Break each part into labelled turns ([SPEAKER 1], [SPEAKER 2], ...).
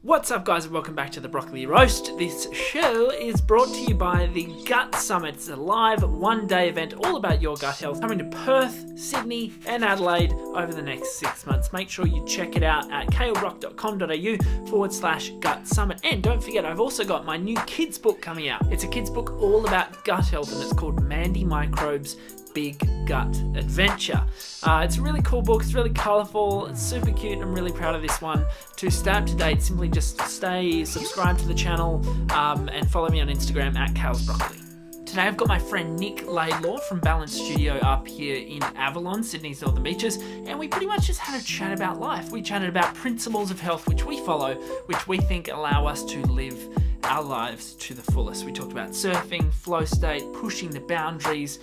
[SPEAKER 1] What's up, guys, and welcome back to the Broccoli Roast. This show is brought to you by the Gut Summit. It's a live one-day event all about your gut health, coming to Perth, Sydney and Adelaide over the next 6 months. Make sure you check it out at kalebrock.com.au/Gut Summit. And don't forget, I've also got my new kids book coming out. It's a kids book all about gut health, and it's called Mandy, Microbe's Big Gut Adventure. It's a really cool book. It's really colourful. It's super cute. I'm really proud of this one. To stay up to date, simply just stay subscribed to the channel and follow me on Instagram at kalesbroccoli. Today I've got my friend Nic Laidlaw from Balance Studio up here in Avalon, Sydney's Northern Beaches, and we pretty much just had a chat about life. We chatted about principles of health which we follow, which we think allow us to live our lives to the fullest. We talked about surfing, flow state, pushing the boundaries,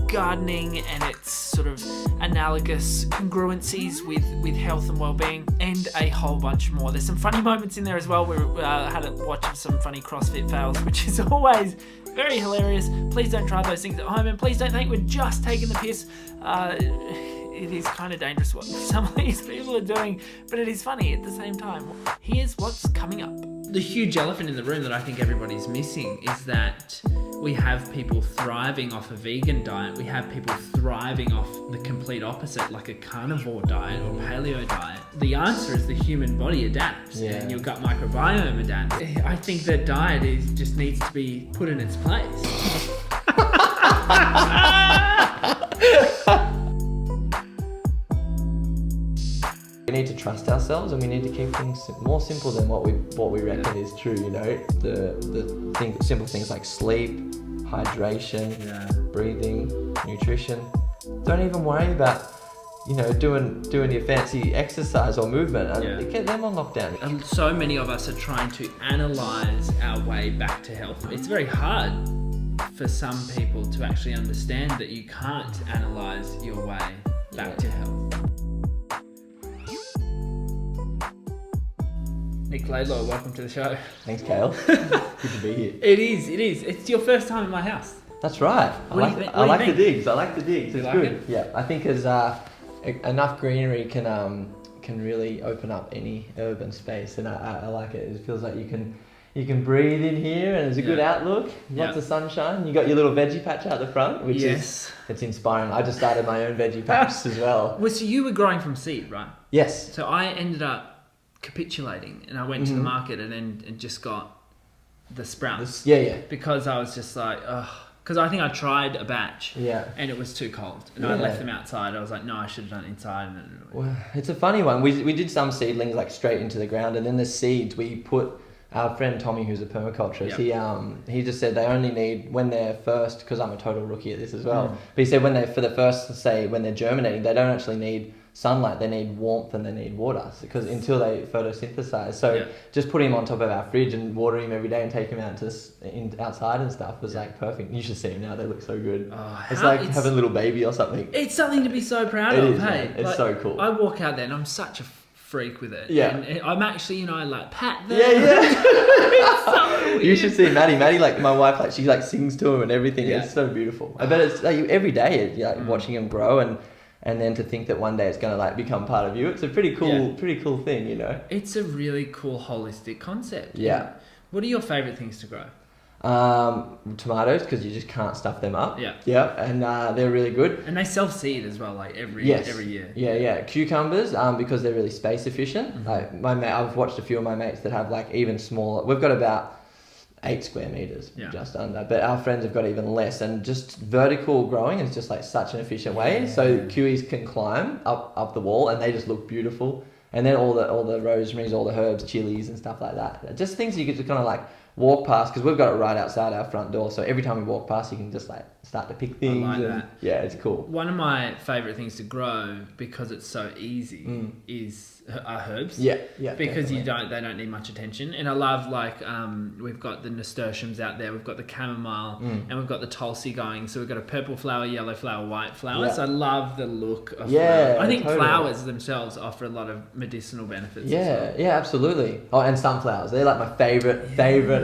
[SPEAKER 1] gardening and its sort of analogous congruencies with health and well-being, and a whole bunch more. There's some funny moments in there as well. We had a watch of some funny CrossFit fails, which is always very hilarious. Please don't try those things at home, and please don't think we're just taking the piss. It is kind of dangerous what some of these people are doing, but it is funny at the same time. Here's what's coming up. The huge elephant in the room that I think everybody's missing is that we have people thriving off a vegan diet. We have people thriving off the complete opposite, like a carnivore diet or paleo diet. The answer is the human body adapts and your gut microbiome adapts. I think that diet just needs to be put in its place.
[SPEAKER 2] We need to trust ourselves, and we need to keep things more simple than what we reckon is true. You know, simple things like sleep, hydration, breathing, nutrition. Don't even worry about doing your fancy exercise or movement. Get them on lockdown.
[SPEAKER 1] And so many of us are trying to analyze our way back to health. It's very hard for some people to actually understand that you can't analyze your way back to health. Nic Laidlaw, welcome to the show.
[SPEAKER 2] Thanks, Kale. Good to be here.
[SPEAKER 1] It is. It's your first time in my house.
[SPEAKER 2] That's right. I like the digs. It's
[SPEAKER 1] like
[SPEAKER 2] good.
[SPEAKER 1] it?
[SPEAKER 2] Yeah, I think as enough greenery can really open up any urban space, and I like it. It feels like you can breathe in here, and there's a good outlook. Lots of sunshine. You got your little veggie patch out the front, which is inspiring. I just started my own veggie patch as well.
[SPEAKER 1] Well, so you were growing from seed, right?
[SPEAKER 2] Yes.
[SPEAKER 1] So I ended up capitulating, and I went to the market and just got the sprouts. Because I was just like, because I think I tried a batch and it was too cold, and I left them outside. I was like, no, I should have done it inside.
[SPEAKER 2] Well, it's a funny one. We did some seedlings like straight into the ground, and then the seeds we put. Our friend Tommy, who's a permaculturist, he just said they only need, when they're first, because I'm a total rookie at this as well, but he said when they're germinating, they don't actually need sunlight, they need warmth and they need water, because until they photosynthesize. So just putting him on top of our fridge and watering him every day and taking him out outside and stuff was like perfect. You should see him now; they look so good. It's like having a little baby or something.
[SPEAKER 1] It's something to be so proud of. Hey,
[SPEAKER 2] it's so cool.
[SPEAKER 1] I walk out there and I'm such a freak with it. And I'm actually, I like pat them.
[SPEAKER 2] It's so weird. You should see Maddie. Maddie, like my wife, like she like sings to him and everything. It's so beautiful. I bet it's like every day, watching him grow and then to think that one day it's gonna like become part of you. It's a pretty cool thing, you know.
[SPEAKER 1] It's a really cool holistic concept.
[SPEAKER 2] Yeah.
[SPEAKER 1] What are your favorite things to grow?
[SPEAKER 2] Tomatoes, because you just can't stuff them up.
[SPEAKER 1] Yeah.
[SPEAKER 2] And they're really good.
[SPEAKER 1] And they self-seed as well, like every year.
[SPEAKER 2] Yeah. Cucumbers, because they're really space efficient. Like I've watched a few of my mates that have like even smaller. We've got about 8 square meters, just under. But our friends have got even less, and just vertical growing is just like such an efficient way. So kiwis can climb up the wall, and they just look beautiful. And then all the rosemaries, all the herbs, chilies, and stuff like that. Just things you could just kind of like walk past, because we've got it right outside our front door, so every time we walk past you can just like start to pick things.
[SPEAKER 1] I like that.
[SPEAKER 2] Yeah, it's cool.
[SPEAKER 1] One of my favourite things to grow, because it's so easy, are herbs.
[SPEAKER 2] Yeah.
[SPEAKER 1] Because they don't need much attention. And I love we've got the nasturtiums out there, we've got the chamomile, and we've got the tulsi going. So we've got a purple flower, yellow flower, white flower. So I love the look of flowers. I think flowers themselves offer a lot of medicinal benefits.
[SPEAKER 2] Yeah, absolutely. Oh, and sunflowers. They're like my favorite.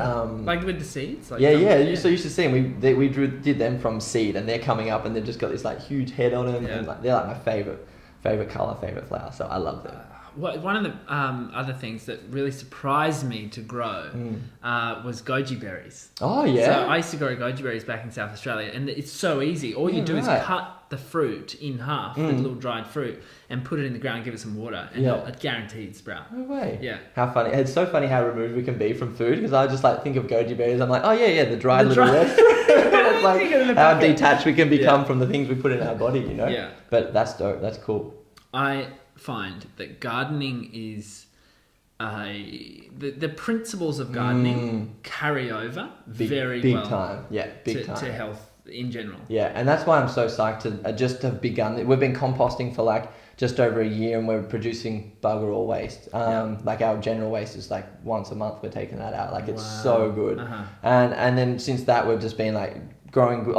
[SPEAKER 1] Like with the seeds.
[SPEAKER 2] So you should see them. We did them from seed, and they're coming up, and they've just got this like huge head on them, and like, they're like my favorite color, favorite flower. So I love them.
[SPEAKER 1] one of the other things that really surprised me to grow was goji berries.
[SPEAKER 2] Oh, yeah?
[SPEAKER 1] So I used to grow goji berries back in South Australia, and it's so easy. All you do is cut the fruit in half, the little dried fruit, and put it in the ground, give it some water, and it guaranteed sprout.
[SPEAKER 2] No way.
[SPEAKER 1] Yeah.
[SPEAKER 2] How funny. It's so funny how removed we can be from food, because I just like think of goji berries. I'm like, oh yeah, the dried little red fruit. It's like how detached we can become from the things we put in our body, you know?
[SPEAKER 1] Yeah.
[SPEAKER 2] But that's dope. That's cool.
[SPEAKER 1] I find that gardening is the principles of gardening carry over very
[SPEAKER 2] big
[SPEAKER 1] well
[SPEAKER 2] time. Yeah, big time.
[SPEAKER 1] To health in general.
[SPEAKER 2] Yeah, and that's why I'm so psyched to just have begun. We've been composting for like just over a year, and we're producing bugger all waste. Like our general waste is like once a month we're taking that out. Like it's so good. And then since that we've just been like growing,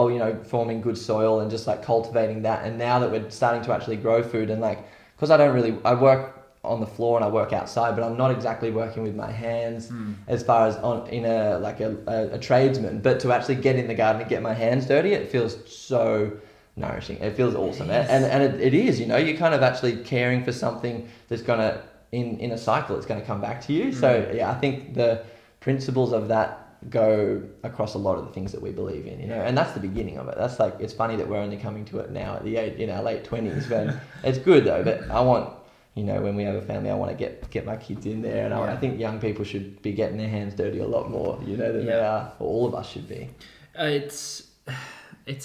[SPEAKER 2] forming good soil and just like cultivating that. And now that we're starting to actually grow food, and like, because I work on the floor and I work outside, but I'm not exactly working with my hands as far as in a tradesman. But to actually get in the garden and get my hands dirty, it feels so nourishing. It feels awesome. Yes. And it is, you're kind of actually caring for something that's gonna in a cycle, it's gonna come back to you. So yeah, I think the principles of that go across a lot of the things that we believe in, and that's the beginning of it. That's like, it's funny that we're only coming to it now at in our late 20s, but it's good though. But I want, when we have a family, I want to get my kids in there, and I think young people should be getting their hands dirty a lot more, than they are, or all of us should be.
[SPEAKER 1] It's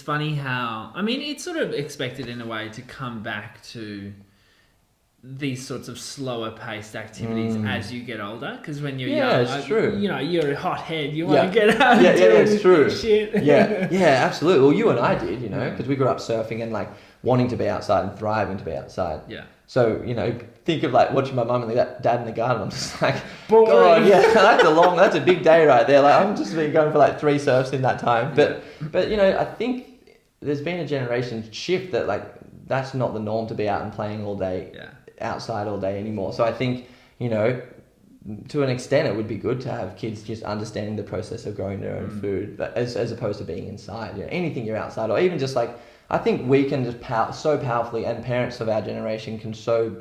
[SPEAKER 1] funny how, it's sort of expected in a way to come back to these sorts of slower paced activities as you get older, because when you're young,
[SPEAKER 2] it's true.
[SPEAKER 1] You're a hot head, you want to get out and do
[SPEAKER 2] it's true.
[SPEAKER 1] shit.
[SPEAKER 2] yeah, absolutely. Well, you and I did, because we grew up surfing and like wanting to be outside and thriving to be outside.
[SPEAKER 1] Yeah.
[SPEAKER 2] So, think of like watching my mum and dad in the garden. I'm just like, God, that's a big day right there. Like, I'm just been going for like 3 surfs in that time. But I think there's been a generation shift that like, that's not the norm to be out and playing all day, outside all day anymore. So I think, to an extent, it would be good to have kids just understanding the process of growing their own food, but as opposed to being inside. Anything you're outside, or even just like, I think we can just so powerfully, and parents of our generation can so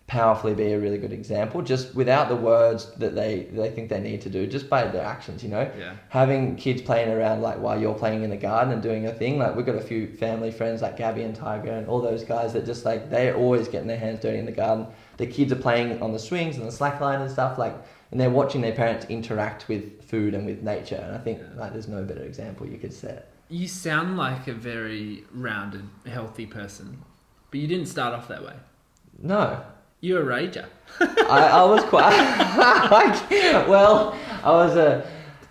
[SPEAKER 2] powerfully be a really good example, just without the words that they think they need to do, just by their actions, Having kids playing around like while you're playing in the garden and doing a thing. Like, we've got a few family friends like Gabby and Tiger and all those guys that just like, they're always getting their hands dirty in the garden. The kids are playing on the swings and the slackline and stuff, like, and they're watching their parents interact with food and with nature. And I think like there's no better example you could set. You
[SPEAKER 1] sound like a very rounded, healthy person, but you didn't start off that way.
[SPEAKER 2] No.
[SPEAKER 1] You're a rager.
[SPEAKER 2] I was quite...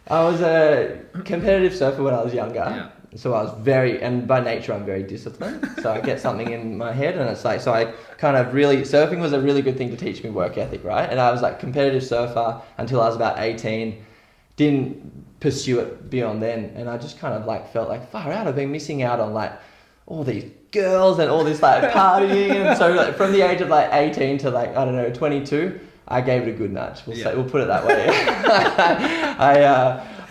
[SPEAKER 2] I was a competitive surfer when I was younger. Yeah. So I was and by nature I'm very disciplined. So I get something in my head, and it's like, so I kind of surfing was a really good thing to teach me work ethic, right? And I was like competitive surfer until I was about 18. Didn't pursue it beyond then, and I just kind of like felt like, far out, I've been missing out on like all these girls and all this like partying. And so like, from the age of like 18 to like, I don't know, 22, I gave it a good nudge. We'll put it that way.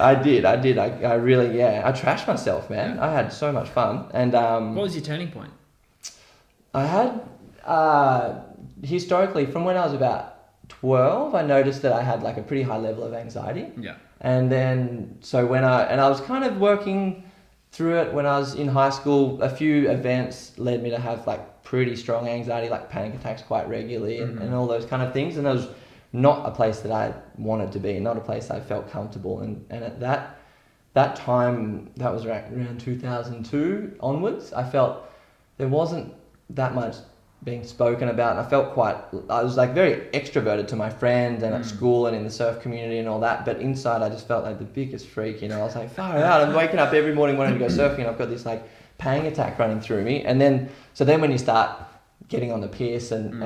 [SPEAKER 2] I did. I really, I trashed myself, man. Yeah. I had so much fun. And
[SPEAKER 1] what was your turning point?
[SPEAKER 2] I had historically, from when I was about 12, I noticed that I had like a pretty high level of anxiety.
[SPEAKER 1] Yeah.
[SPEAKER 2] And then, so I was kind of working through it when I was in high school. A few events led me to have like pretty strong anxiety, like panic attacks quite regularly and all those kind of things. And it was not a place that I wanted to be, not a place I felt comfortable. And at that time, that was around 2002 onwards, I felt there wasn't that much being spoken about, and I was like very extroverted to my friends and at school and in the surf community and all that, but inside I just felt like the biggest freak. I was like, far out, I'm waking up every morning wanting to go surfing, and I've got this like panic attack running through me. And then when you start getting on the piss and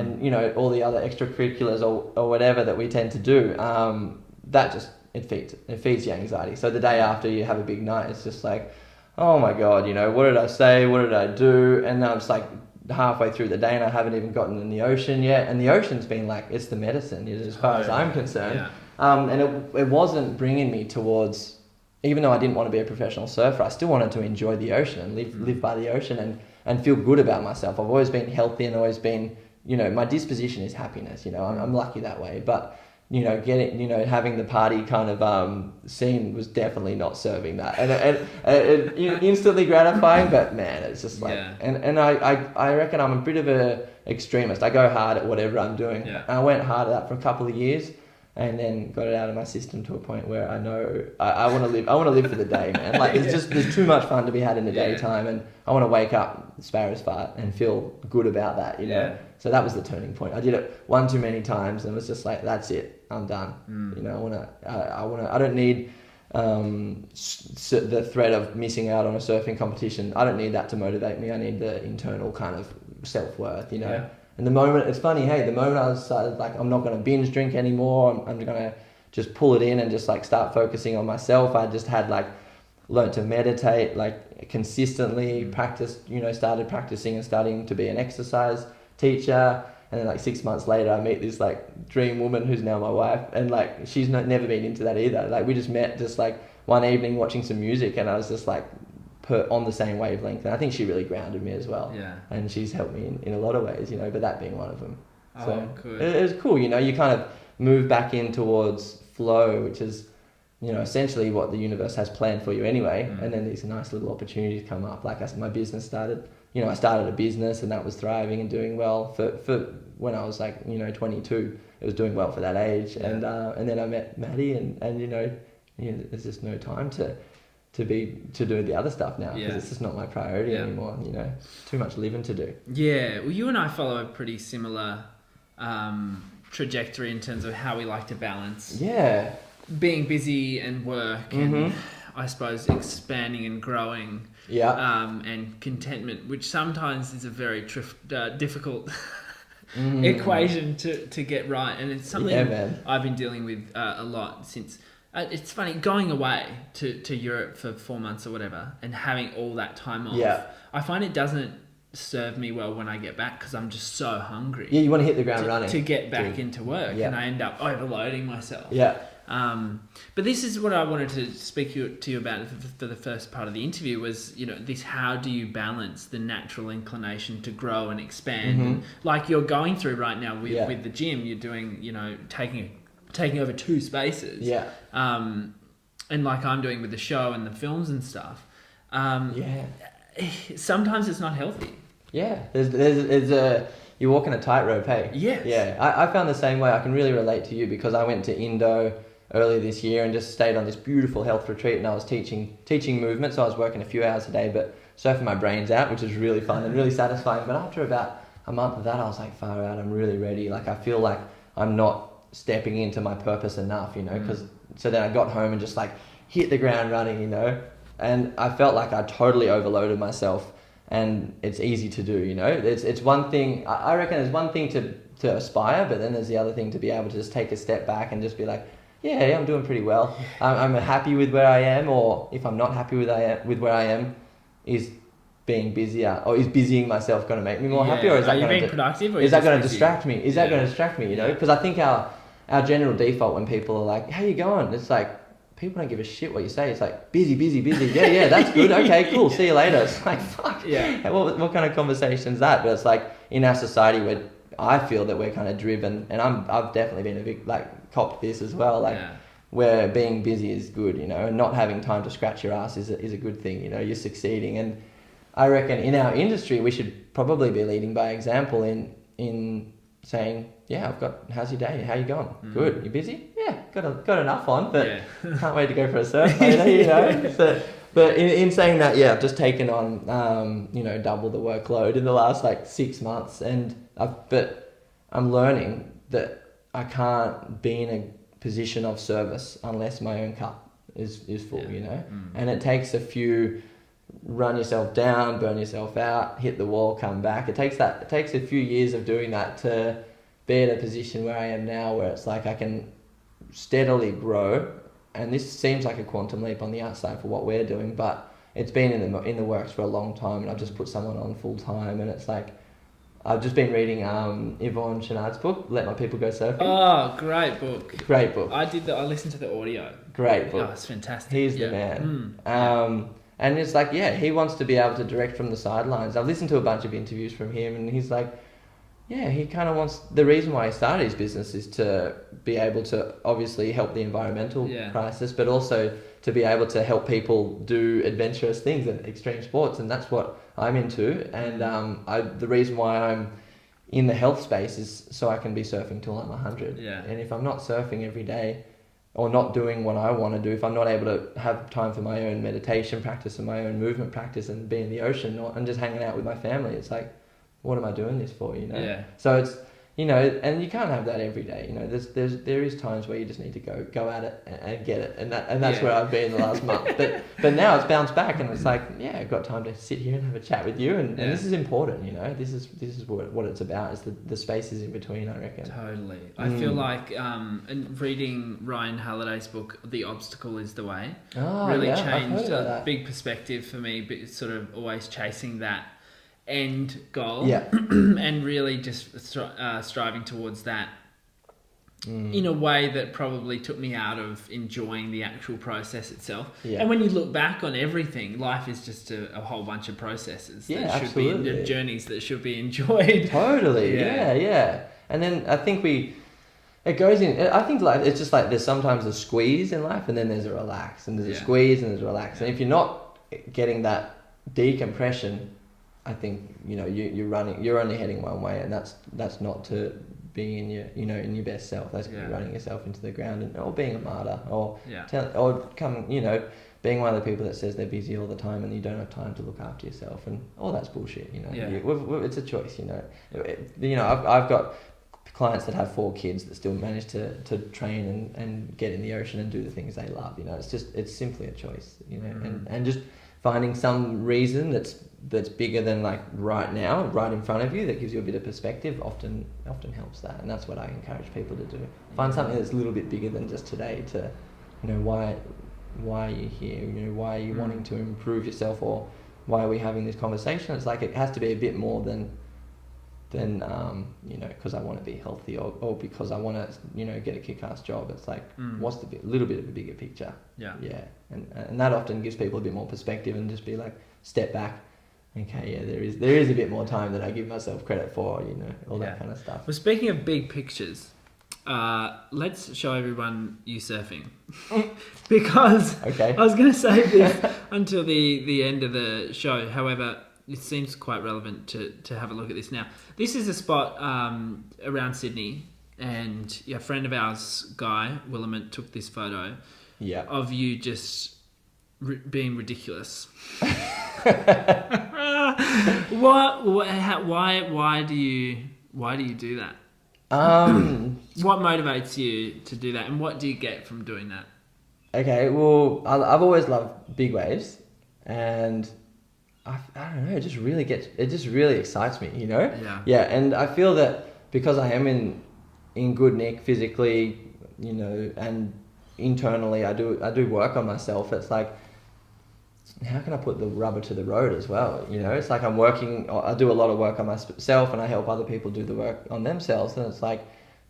[SPEAKER 2] all the other extracurriculars or whatever that we tend to do, that just it feeds the anxiety. So the day after you have a big night, it's just like, oh my God, what did I say, what did I do? And now it's like halfway through the day and I haven't even gotten in the ocean yet, and the ocean's been like, it's the medicine as far as I'm concerned. And it wasn't bringing me towards, even though I didn't want to be a professional surfer, I still wanted to enjoy the ocean and live by the ocean and feel good about myself. I've always been healthy and always been my disposition is happiness. I'm lucky that way, but having the party kind of scene was definitely not serving that, and it instantly gratifying, but man, it's just like, and I reckon I'm a bit of a extremist. I go hard at whatever I'm doing. And I went hard at that for a couple of years, and then got it out of my system to a point where I know I want to live. I want to live for the day, man. Like there's too much fun to be had in the daytime, and I want to wake up sparrow's fart and feel good about that. So that was the turning point. I did it one too many times, and it was just like, that's it. I'm done. I don't need the threat of missing out on a surfing competition. I don't need that to motivate me. I need the internal kind of self-worth. And the moment, it's funny, the moment I decided like I'm not going to binge drink anymore, I'm going to just pull it in and just like start focusing on myself. I just had like learned to meditate like consistently, started practicing and studying to be an exercise teacher. And then like 6 months later, I meet this like dream woman who's now my wife, and like she's never been into that either. Like we just met just like one evening watching some music, and I was just like on the same wavelength, and I think she really grounded me as well. And she's helped me in a lot of ways, but that being one of them. So
[SPEAKER 1] cool.
[SPEAKER 2] It was cool. You kind of move back in towards flow, which is essentially what the universe has planned for you anyway. And then these nice little opportunities come up. Like my business started. I started a business, and that was thriving and doing well for when I was like 22. It was doing well for that age, and then I met Mandy, and there's just no time to do the other stuff now, because it's just not my priority anymore. Too much living to do.
[SPEAKER 1] Well, you and I follow a pretty similar trajectory in terms of how we like to balance being busy and work, and I suppose expanding and growing, and contentment, which sometimes is a very difficult equation to get right, and it's something I've been dealing with a lot since. It's funny, going away to Europe for 4 months or whatever, and having all that time off, I find it doesn't serve me well when I get back, because I'm just so hungry.
[SPEAKER 2] You want to hit the ground running.
[SPEAKER 1] To get back into work, and I end up overloading myself. But this is what I wanted to speak to you about for the first part of the interview was, this, how do you balance the natural inclination to grow and expand? And like you're going through right now with the gym, you're doing, taking over 2 spaces. And like I'm doing with the show and the films and stuff. Sometimes it's not healthy. There's you're walking a tightrope, hey? I found the same way. I can really relate to you, because I went to Indo earlier this year and just stayed on this beautiful health retreat, and I was teaching movement, so I was working a few hours a day, but surfing my brains out, which was really fun and really satisfying. But after about a month of that, I was like, far out, I'm really ready. Like I feel like I'm not stepping into my purpose enough, because so then I got home and just like hit the ground running, and I felt like I totally overloaded myself. And it's easy to do, it's one thing, I reckon there's one thing to aspire, but then there's the other thing to be able to just take a step back and just be like, I'm doing pretty well. I'm happy with where I am, or if I'm not happy with where I am, is being busier, or is busying myself going to make me more happy, or is that going to productive, or
[SPEAKER 2] is that going to distract me? Is that going to distract me? Because I think our general default when people are like, "How you going?" It's like, people don't give a shit what you say. It's like, busy. Yeah, that's good. Okay, cool. See you later. It's like, fuck. What kind of conversation is that? But it's like, in our society where I feel that we're kind of driven, and I've definitely been a big, copped this as well. Where being busy is good, and not having time to scratch your ass is a good thing. You're succeeding. And I reckon in our industry, we should probably be leading by example in saying, how's your day? How you going? Good. You busy? Yeah, got enough on, but can't wait to go for a surf later, So, but in saying that, I've just taken on, double the workload in the last 6 months, but I'm learning that I can't be in a position of service unless my own cup is full, and it takes a few, run yourself down, burn yourself out, hit the wall, come back. It takes a few years of doing that to be at a position where I am now, where it's like I can steadily grow, and this seems like a quantum leap on the outside for what we're doing, but it's been in the works for a long time, and I've just put someone on full time, and it's like I've just been reading Yvonne Chouinard's book, Let My People Go Surfing.
[SPEAKER 1] Oh, great book.
[SPEAKER 2] Great book.
[SPEAKER 1] I listened to the audio.
[SPEAKER 2] Great book.
[SPEAKER 1] Oh, it's fantastic.
[SPEAKER 2] He's the man. And it's like, he wants to be able to direct from the sidelines. I've listened to a bunch of interviews from him, and he's like, he kind of wants, the reason why he started his business is to be able to obviously help the environmental crisis, but also to be able to help people do adventurous things and extreme sports, and that's what I'm into. And the reason why I'm in the health space is so I can be surfing till I'm 100.
[SPEAKER 1] Yeah.
[SPEAKER 2] And if I'm not surfing every day, or not doing what I want to do, if I'm not able to have time for my own meditation practice and my own movement practice and be in the ocean and just hanging out with my family, it's like, what am I doing this for, you know?
[SPEAKER 1] Yeah.
[SPEAKER 2] So it's, you know, and you can't have that every day, you know. There is times where you just need to go at it and get it, and that's where I've been the last month. But now it's bounced back, and it's like, yeah, I've got time to sit here and have a chat with you, and this is important, you know. This is what it's about. Is the spaces in between, I reckon.
[SPEAKER 1] Totally. I feel like and reading Ryan Halliday's book, The Obstacle is the Way, really changed a big perspective for me. But it's sort of always chasing that end goal, and really just striving towards that in a way that probably took me out of enjoying the actual process itself. And when you look back on everything, life is just a whole bunch of processes that should be journeys that should be enjoyed.
[SPEAKER 2] Totally. Yeah. And then I think it goes in, I think like it's just like there's sometimes a squeeze in life, and then there's a relax, and there's a squeeze and there's a relax. And if you're not getting that decompression, I think, you know, you're only heading one way, and that's not to being in your, you know, in your best self. That's running yourself into the ground, or being a martyr, or you know, being one of the people that says they're busy all the time and you don't have time to look after yourself, and all that's bullshit, you know. It's a choice, you know. You know, I've got clients that have 4 kids that still manage to train and get in the ocean and do the things they love, you know. It's simply a choice, you know, and just finding some reason that's bigger than like right now, right in front of you, that gives you a bit of perspective often helps that. And that's what I encourage people to do. Find something that's a little bit bigger than just today, to, you know, why are you here, you know, why are you wanting to improve yourself, or why are we having this conversation. It's like it has to be a bit more than you know, because I want to be healthy, or because I want to, you know, get a kick-ass job. It's like, what's the little bit of a bigger picture? And that often gives people a bit more perspective, and just be like, step back. Okay, there is a bit more time that I give myself credit for, you know, all that kind of stuff.
[SPEAKER 1] Well, speaking of big pictures, let's show everyone you surfing. Because I was going to save this until the end of the show. However, it seems quite relevant to have a look at this now. This is a spot around Sydney, and a friend of ours, Guy Willamette, took this photo of you just being ridiculous. Why do you do that? What motivates you to do that, and what do you get from doing that?
[SPEAKER 2] Okay, well, I've always loved big waves, and I don't know, it just really excites me, you know? And I feel that because I am in good nick physically, you know, and internally I do work on myself. It's like, how can I put the rubber to the road as well? You know, it's like I do a lot of work on myself, and I help other people do the work on themselves. And it's like,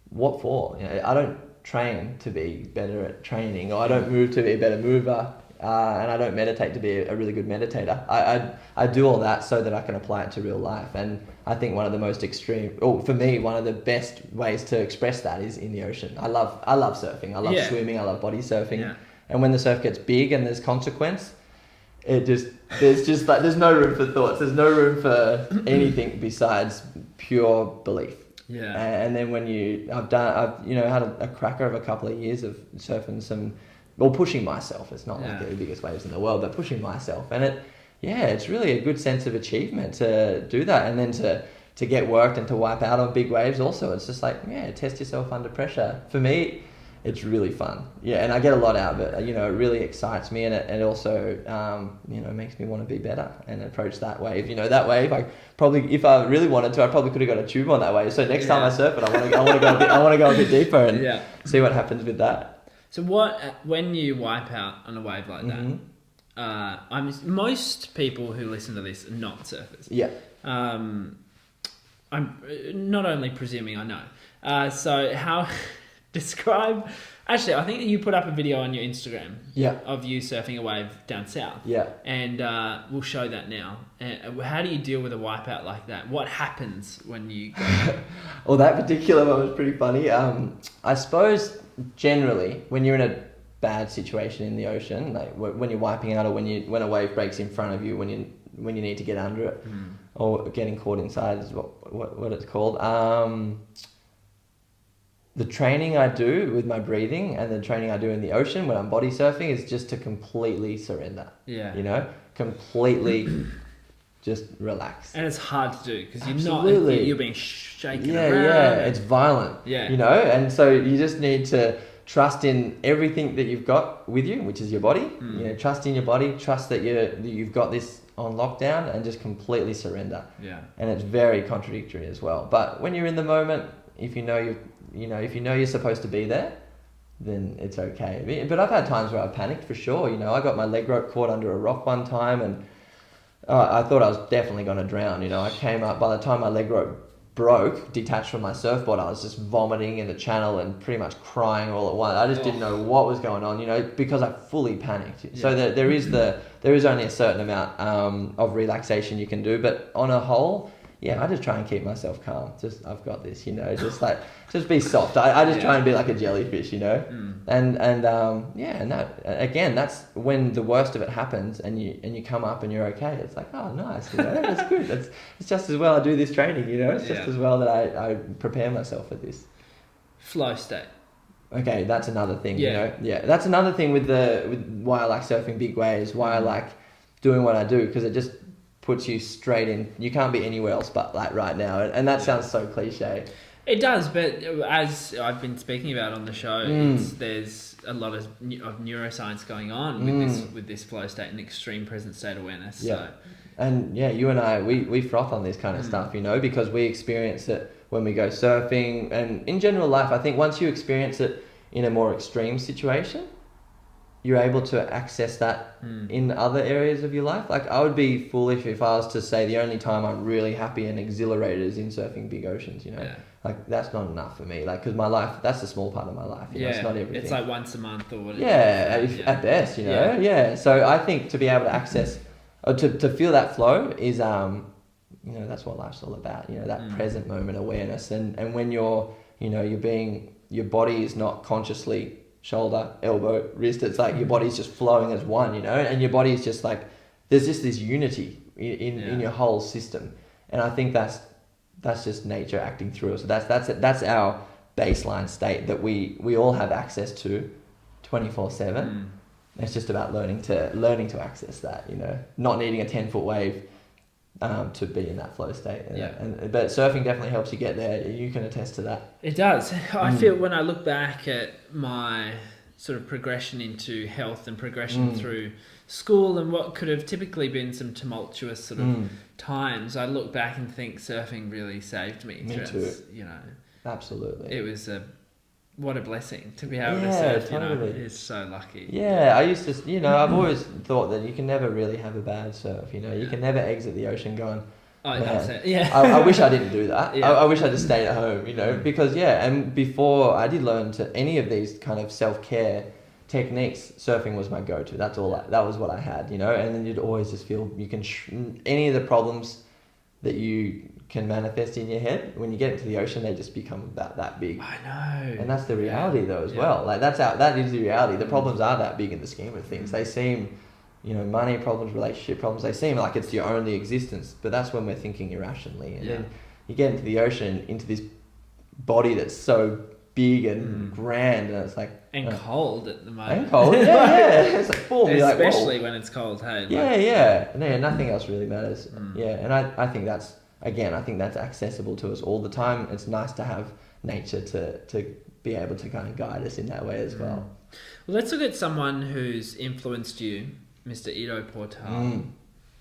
[SPEAKER 2] what for? You know, I don't train to be better at training, or I don't move to be a better mover, and I don't meditate to be a really good meditator. I do all that so that I can apply it to real life. And I think one of the most extreme, for me, one of the best ways to express that is in the ocean. I love surfing. I love swimming. I love body surfing. Yeah. And when the surf gets big and there's consequence, there's no room for thoughts. There's no room for anything besides pure belief. Yeah. And then when I've had a cracker of a couple of years of surfing pushing myself. It's not like the biggest waves in the world, but pushing myself. And it's really a good sense of achievement to do that, and then to get worked and to wipe out on big waves also. It's just like, test yourself under pressure. For me, it's really fun. Yeah, and I get a lot out of it. You know, it really excites me, and it also, makes me want to be better and approach that wave. You know, that wave, if I really wanted to, I probably could have got a tube on that wave. So next time I surf it, I want to go a bit deeper and see what happens with that.
[SPEAKER 1] So when you wipe out on a wave like that, most people who listen to this are not surfers. Yeah. I'm not only presuming I know. So how describe Actually, I think that you put up a video on your Instagram
[SPEAKER 2] Yeah.
[SPEAKER 1] of you surfing a wave down south.
[SPEAKER 2] Yeah.
[SPEAKER 1] And we'll show that now. How do you deal with a wipeout like that? What happens when you go?
[SPEAKER 2] Well, that particular one was pretty funny. I suppose generally when you're in a bad situation in the ocean, like when you're wiping out or when a wave breaks in front of you, when you need to get under it, or getting caught inside is what it's called. The training I do with my breathing and the training I do in the ocean when I'm body surfing is just to completely surrender.
[SPEAKER 1] Yeah.
[SPEAKER 2] You know, completely just relax.
[SPEAKER 1] And it's hard to do because you're being shaken
[SPEAKER 2] Yeah,
[SPEAKER 1] around.
[SPEAKER 2] yeah, it's violent.
[SPEAKER 1] Yeah.
[SPEAKER 2] You know, and so you just need to trust in everything that you've got with you, which is your body. You know, trust in your body, trust that you've got this on lockdown, and just completely surrender.
[SPEAKER 1] Yeah.
[SPEAKER 2] And it's very contradictory as well. But when you're in the moment, if you know you're supposed to be there, then it's okay. But I've had times where I've panicked for sure. You know, I got my leg rope caught under a rock one time, and I thought I was definitely going to drown. You know, I came up, by the time my leg rope broke, detached from my surfboard, I was just vomiting in the channel and pretty much crying all at once. I just didn't know what was going on, you know, because I fully panicked. Yeah. So there is only a certain amount of relaxation you can do, but on a whole, I just try and keep myself calm. Just, I've got this, you know, just be soft. I just try and be like a jellyfish, you know, and again, that's when the worst of it happens, and you come up and you're okay. It's like, oh, nice, you know, that's good. It's just as well I do this training, you know. It's just as well that I prepare myself for this
[SPEAKER 1] Flow state.
[SPEAKER 2] Okay, that's another thing. You know, that's another thing with why I like surfing big waves. Why I like doing what I do, because it just puts you straight in. You can't be anywhere else but like right now, and that sounds so cliche.
[SPEAKER 1] It does, but as I've been speaking about on the show, there's a lot of neuroscience going on with this flow state and extreme present state awareness. Yeah. So.
[SPEAKER 2] And you and I, we froth on this kind of stuff, you know, because we experience it when we go surfing, and in general life. I think once you experience it in a more extreme situation, you're able to access that in other areas of your life. Like, I would be foolish if I was to say the only time I'm really happy and exhilarated is in surfing big oceans, you know. Yeah. Like, that's not enough for me. Like, because my life, that's a small part of my life. You know, it's not everything.
[SPEAKER 1] It's like once a month or whatever.
[SPEAKER 2] Yeah, at best, you know. Yeah. So I think to be able to access, or to feel that flow is, you know, that's what life's all about. You know, that present moment awareness, and when you're being, your body is not consciously shoulder, elbow, wrist. It's like your body's just flowing as one, you know, and your body's just like, there's just this unity in your whole system. And I think that's just nature acting through us. So that's our baseline state that we all have access to 24/7. It's just about learning to access that, you know, not needing a 10-foot wave to be in that flow state. But surfing definitely helps you get there. You can attest to that.
[SPEAKER 1] It does. I feel when I look back at my sort of progression into health and progression through school and what could have typically been some tumultuous sort of times, I look back and think surfing really saved me.
[SPEAKER 2] Me too.
[SPEAKER 1] You know,
[SPEAKER 2] absolutely.
[SPEAKER 1] It was what a blessing to be able to surf.
[SPEAKER 2] Totally.
[SPEAKER 1] You know, it's so lucky.
[SPEAKER 2] Yeah, I used to, you know, I've always thought that you can never really have a bad surf. You know, you can never exit the ocean going, I wish I didn't do that. I wish I just stayed at home, you know, because and before I did learn to any of these kind of self-care techniques, surfing was my go-to. That's all. That was what I had, you know. And then you'd always just feel you can any of the problems that you can manifest in your head, when you get into the ocean, they just become that big.
[SPEAKER 1] I know.
[SPEAKER 2] And that's the reality though as well. Like that is the reality. The problems are that big in the scheme of things. They seem, you know, money problems, relationship problems, they seem like it's your only existence, but that's when we're thinking irrationally. And then you get into the ocean, into this body that's so big and grand, and it's like,
[SPEAKER 1] and cold at the moment.
[SPEAKER 2] And cold, it's like full.
[SPEAKER 1] Especially when it's cold, hey.
[SPEAKER 2] Nothing else really matters. And I think that's accessible to us all the time. It's nice to have nature to be able to kind of guide us in that way as well.
[SPEAKER 1] Well, let's look at someone who's influenced you, Mr. Ido Portal.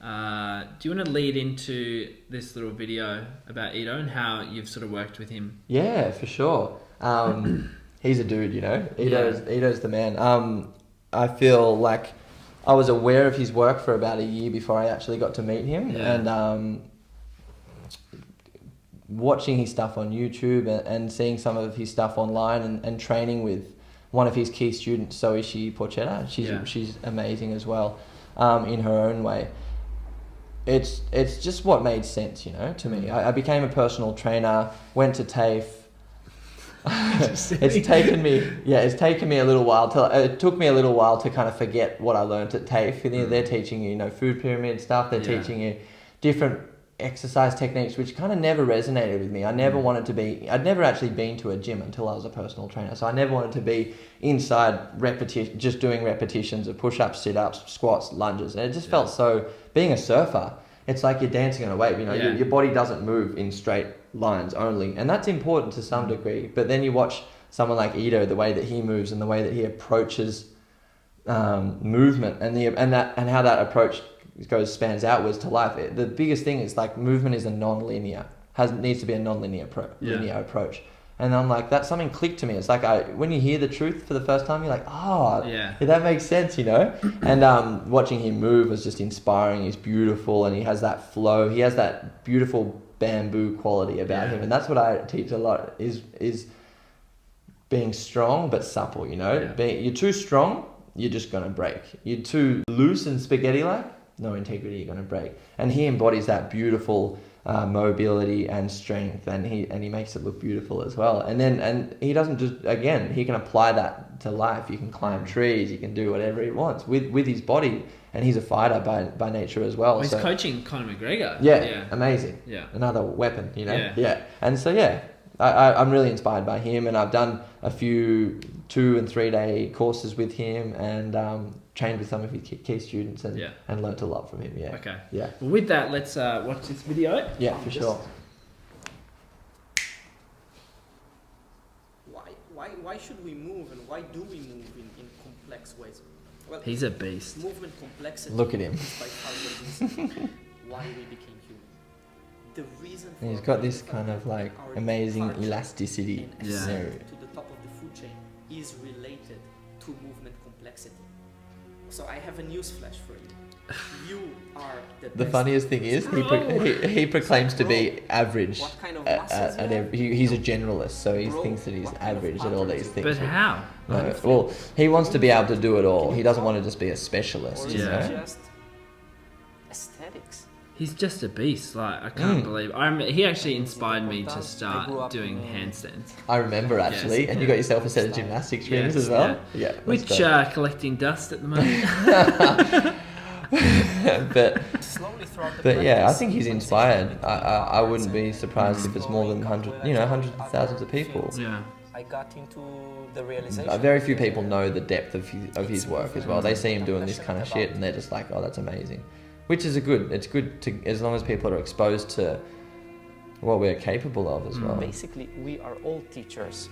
[SPEAKER 1] Do you want to lead into this little video about Ido and how you've sort of worked with him? Yeah,
[SPEAKER 2] for sure. He's a dude, you know. Ido's the man. I feel like I was aware of his work for about a year before I actually got to meet him, and watching his stuff on YouTube and seeing some of his stuff online and training with one of his key students, Soishi Porchetta. She's amazing as well, in her own way. It's just what made sense, you know, to me. I became a personal trainer, went to TAFE. It's taken me a little while it took me a little while to kind of forget what I learned at TAFE. They're teaching you, food pyramid stuff. They're teaching you different exercise techniques, which kind of never resonated with me. I'd never actually been to a gym until I was a personal trainer. So I never wanted to be inside just doing repetitions of push-ups, sit-ups, squats, lunges. And it just felt so, being a surfer, it's like you're dancing on a wave, your body doesn't move in straight lines only. And that's important to some degree. But then you watch someone like Ito, the way that he moves and the way that he approaches movement and how that approach spans outwards to life. The biggest thing is like movement is needs to be a non-linear linear approach. And I'm like, that something clicked to me. It's like when you hear the truth for the first time, you're like, that makes sense, And watching him move was just inspiring. He's beautiful and he has that flow. He has that beautiful bamboo quality about him. And that's what I teach a lot is being strong but supple, You're too strong, you're just going to break. You're too loose and spaghetti-like, no integrity, you're going to break. And he embodies that beautiful mobility and strength, and he makes it look beautiful as well. And he doesn't he can apply that to life. You can climb trees, you can do whatever he wants with his body, and he's a fighter by nature as well.
[SPEAKER 1] He's coaching Conor McGregor.
[SPEAKER 2] Amazing. Another weapon, And so I'm really inspired by him, and I've done a few 2 and 3 day courses with him, and trained with some of his key students, and learnt a lot from him.
[SPEAKER 1] Okay.
[SPEAKER 2] Well,
[SPEAKER 1] with that, let's watch this video.
[SPEAKER 2] For sure.
[SPEAKER 3] Why should we move, and why do we move in complex ways? Well,
[SPEAKER 1] he's a beast.
[SPEAKER 3] Movement complexity.
[SPEAKER 2] Look at him.
[SPEAKER 3] Is by far the reason why we became human. The reason for
[SPEAKER 2] he's got this kind of like amazing elasticity.
[SPEAKER 3] To the top of the food chain is related to movement complexity. So I have a news flash for you. You are the
[SPEAKER 2] funniest thing is he proclaims to be average.
[SPEAKER 3] What kind of muscles
[SPEAKER 2] he's a generalist, so he thinks that he's average at all these things.
[SPEAKER 1] But how?
[SPEAKER 2] No, well, he wants to be able to do it all. He doesn't want to just be a specialist.
[SPEAKER 3] Just aesthetics.
[SPEAKER 1] He's just a beast. Like, I can't believe. He actually inspired me to start doing handstands.
[SPEAKER 2] I remember actually, and you got yourself a set of gymnastics rings as well. Yeah.
[SPEAKER 1] Which collecting dust at the moment.
[SPEAKER 2] but I think he's inspired. I wouldn't be surprised if it's more than hundreds of thousands of people.
[SPEAKER 1] Yeah.
[SPEAKER 3] I got into the realization.
[SPEAKER 2] Very few people know the depth of his work as well. They see him doing this kind of shit and they're just like, oh, that's amazing. Which is it's good to, as long as people are exposed to what we're capable of as well.
[SPEAKER 3] Basically, we are all teachers.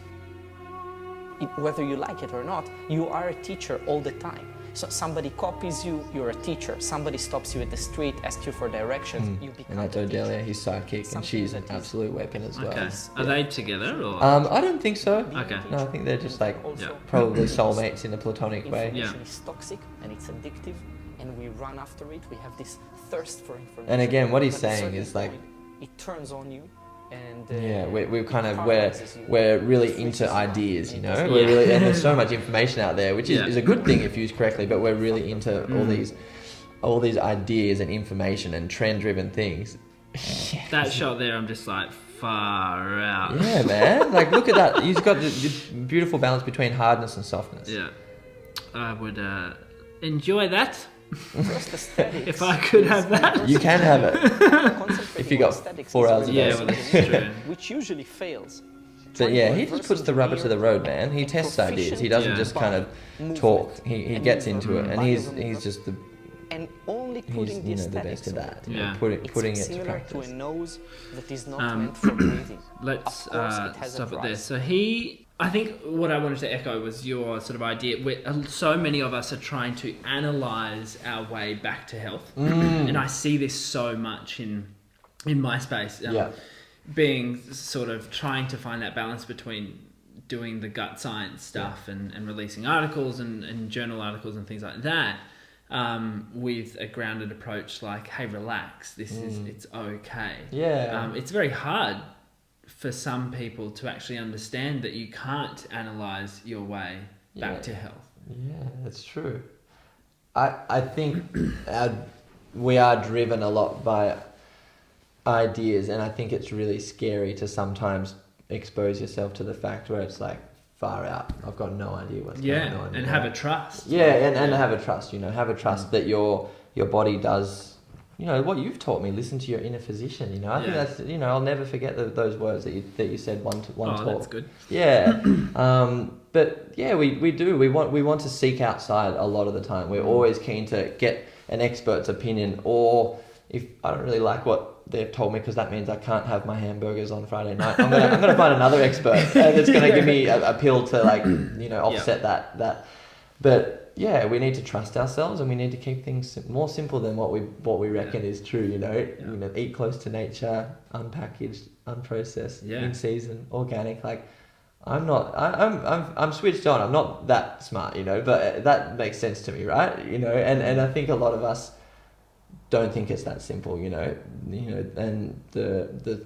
[SPEAKER 3] Whether you like it or not, you are a teacher all the time. So somebody copies you, you're a teacher. Somebody stops you at the street, asks you for directions, you become
[SPEAKER 2] and that's Odelia, his sidekick, and she's an absolute weapon as well.
[SPEAKER 1] Okay. Are they together or?
[SPEAKER 2] I don't think so.
[SPEAKER 1] Okay.
[SPEAKER 2] No, I think they're just like probably soulmates in a platonic way.
[SPEAKER 3] Information is toxic and it's addictive, and we run after it. We have this thirst for information.
[SPEAKER 2] And again, what he's saying is like,
[SPEAKER 3] it turns on you. And we're really into ideas, We're really, and there's so much information out there, which is a good thing if used correctly. But we're really into all these ideas and information and trend-driven things.
[SPEAKER 1] That shot there, I'm just like far out.
[SPEAKER 2] Yeah, man. Like, look at that. He's got the beautiful balance between hardness and softness.
[SPEAKER 1] Yeah, I would enjoy that.
[SPEAKER 3] Just aesthetics.
[SPEAKER 1] If I could have that.
[SPEAKER 2] You can have it. If you got 4 hours a day.
[SPEAKER 1] Yeah, well, that's true.
[SPEAKER 3] Which usually fails.
[SPEAKER 2] But he just puts the rubber to the road, man. He tests ideas. He doesn't just kind of talk. He gets into it, and he's just the.
[SPEAKER 3] And only putting the
[SPEAKER 2] best at that.
[SPEAKER 3] Putting it to practice. To a nose that is not meant for breathing.
[SPEAKER 1] Let's stop it there. So I think what I wanted to echo was your sort of idea. So many of us are trying to analyze our way back to health, and I see this so much in my space. Being sort of trying to find that balance between doing the gut science stuff and releasing articles and journal articles and things like that, with a grounded approach like, hey, relax, it's okay. It's very hard for some people to actually understand that you can't analyze your way back to health.
[SPEAKER 3] Yeah, that's true. I think we are driven a lot by ideas, and I think it's really scary to sometimes expose yourself to the fact where it's like, far out, I've got no idea what's going on.
[SPEAKER 1] And have a trust.
[SPEAKER 3] Yeah, and have a trust, have a trust that your body does, what you've taught me, listen to your inner physician, I think that's, I'll never forget those words that you said one talk.
[SPEAKER 1] That's good.
[SPEAKER 3] Yeah. But yeah, we do. We want to seek outside a lot of the time. We're always keen to get an expert's opinion, or if I don't really like what they've told me, because that means I can't have my hamburgers on Friday night, I'm gonna find another expert that's gonna give me a pill to offset that. But yeah, we need to trust ourselves, and we need to keep things more simple than what we reckon is true. Eat close to nature, unpackaged, unprocessed, in season, organic. Like, I'm switched on. I'm not that smart, but that makes sense to me, right? And I think a lot of us don't think it's that simple, and the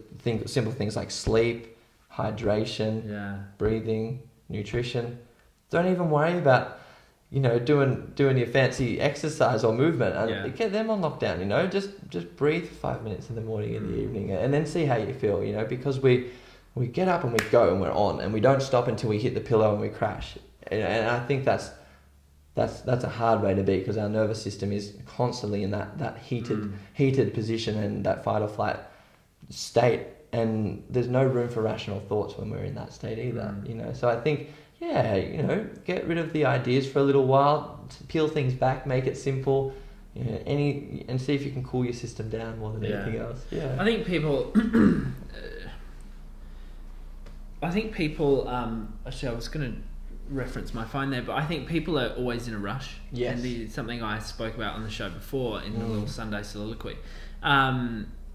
[SPEAKER 3] simple things like sleep, hydration, breathing, nutrition. Don't even worry about, doing your fancy exercise or movement, and get them on lockdown. Just breathe for 5 minutes in the morning and the evening, and then see how you feel. Because we get up and we go and we're on, and we don't stop until we hit the pillow and we crash. And I think that's a hard way to be, because our nervous system is constantly in that heated position and that fight or flight state, and there's no room for rational thoughts when we're in that state either. So I think get rid of the ideas for a little while, peel things back, make it simple, and see if you can cool your system down more than anything else.
[SPEAKER 1] I think people actually, I was going to reference my phone there, but I think people are always in a rush.
[SPEAKER 3] Yes.
[SPEAKER 1] And something I spoke about on the show before in the little Sunday soliloquy,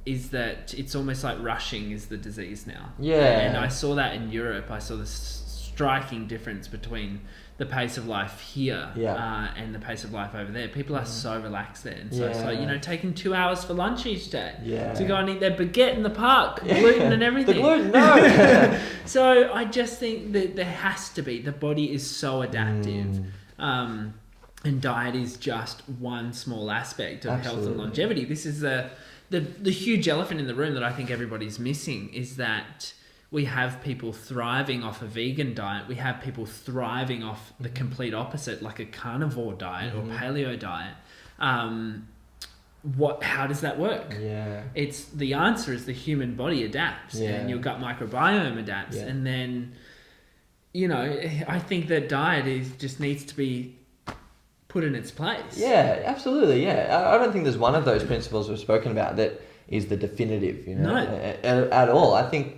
[SPEAKER 1] is that it's almost like rushing is the disease now.
[SPEAKER 3] Yeah.
[SPEAKER 1] And I saw that in Europe. I saw this striking difference between the pace of life here and the pace of life over there. People are so relaxed there, and so it's like, taking 2 hours for lunch each day to go and eat their baguette in the park, gluten and everything.
[SPEAKER 3] The gluten, no.
[SPEAKER 1] So I just think that there has to be, the body is so adaptive, and diet is just one small aspect of health and longevity. This is the huge elephant in the room that I think everybody's missing, is that we have people thriving off a vegan diet. We have people thriving off the complete opposite, like a carnivore diet or paleo diet. How does that work?
[SPEAKER 3] Yeah.
[SPEAKER 1] The answer is the human body adapts, and your gut microbiome adapts. Yeah. And then, I think that diet just needs to be put in its place.
[SPEAKER 3] Yeah, absolutely. Yeah. I don't think there's one of those principles we've spoken about that is the definitive,
[SPEAKER 1] No.
[SPEAKER 3] At all. I think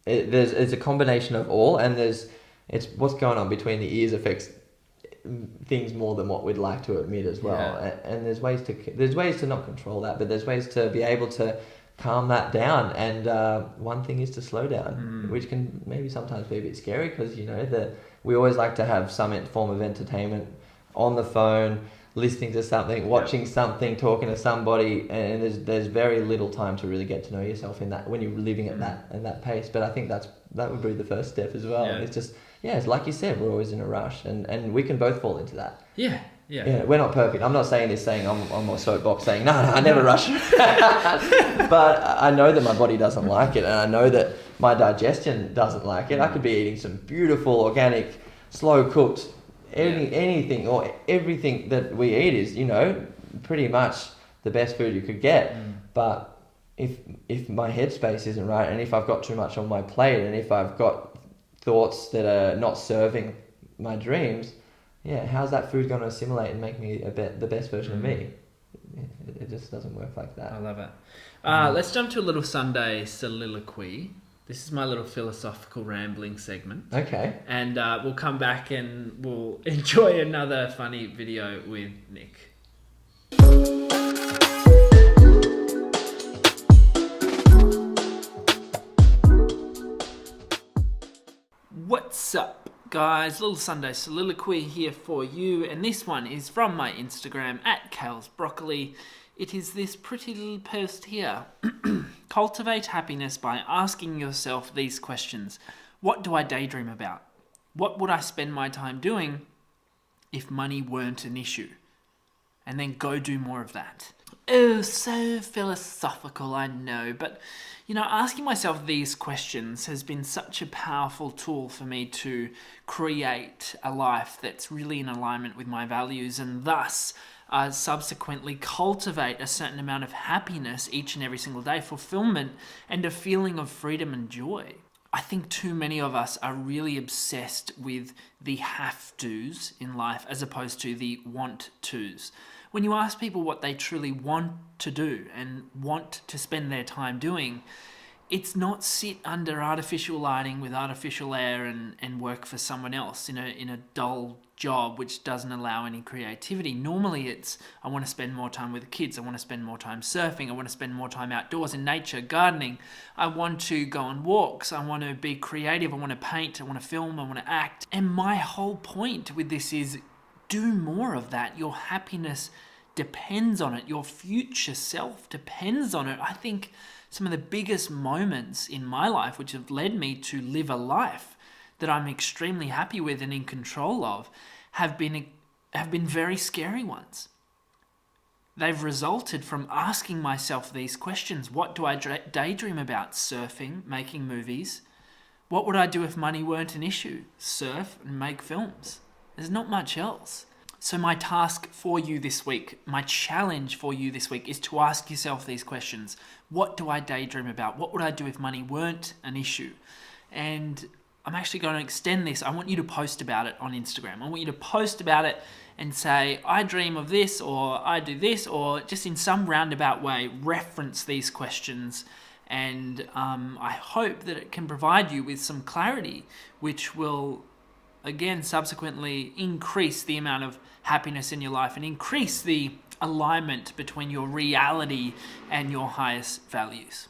[SPEAKER 3] it's a combination of all, and it's what's going on between the ears affects things more than what we'd like to admit as well. And there's ways to not control that, but there's ways to be able to calm that down. And one thing is to slow down, which can maybe sometimes be a bit scary, because we always like to have some form of entertainment on the phone, listening to something, watching something, talking to somebody, and there's very little time to really get to know yourself in that when you're living at that pace. But I think that would be the first step as well. It's just it's like you said, we're always in a rush, and we can both fall into that.
[SPEAKER 1] Yeah,
[SPEAKER 3] we're not perfect. I'm not saying I'm on my soapbox saying no, I never rush. But I know that my body doesn't like it, and I know that my digestion doesn't like it. I could be eating some beautiful, organic, slow cooked, anything or everything that we eat is, pretty much the best food you could get. But if my headspace isn't right, and if I've got too much on my plate, and if I've got thoughts that are not serving my dreams, how's that food going to assimilate and make me the best version of me? It just doesn't work like that.
[SPEAKER 1] I love it. Let's jump to a little Sunday soliloquy. This is my little philosophical rambling segment.
[SPEAKER 3] Okay.
[SPEAKER 1] And we'll come back and we'll enjoy another funny video with Nic. What's up, guys? Little Sunday soliloquy here for you. And this one is from my Instagram, @KalesBroccoli. It is this pretty little post here. Cultivate happiness by asking yourself these questions. What do I daydream about? What would I spend my time doing? if money weren't an issue? And then go do more of that. Oh, so philosophical, I know. But, asking myself these questions has been such a powerful tool for me to create a life that's really in alignment with my values, and thus subsequently cultivate a certain amount of happiness each and every single day, fulfillment, and a feeling of freedom and joy. I think too many of us are really obsessed with the have-tos in life as opposed to the want-tos. When you ask people what they truly want to do and want to spend their time doing, it's not sit under artificial lighting with artificial air and work for someone else in a dull job which doesn't allow any creativity. Normally it's, I want to spend more time with the kids, I want to spend more time surfing, I want to spend more time outdoors in nature, gardening, I want to go on walks, I want to be creative, I want to paint, I want to film, I want to act. And my whole point with this is do more of that. Your happiness depends on it. Your future self depends on it. I think some of the biggest moments in my life, which have led me to live a life that I'm extremely happy with and in control of, have been very scary ones. They've resulted from asking myself these questions. What do I daydream about? Surfing, making movies. What would I do if money weren't an issue? Surf and make films. There's not much else. So my task for you this week, my challenge for you this week is to ask yourself these questions. What do I daydream about? What would I do if money weren't an issue? And I'm actually going to extend this. I want you to post about it on Instagram. I want you to post about it and say, I dream of this, or I do this, or just in some roundabout way, reference these questions. And I hope that it can provide you with some clarity, which will, again, subsequently increase the amount of happiness in your life and increase the alignment between your reality and your highest values.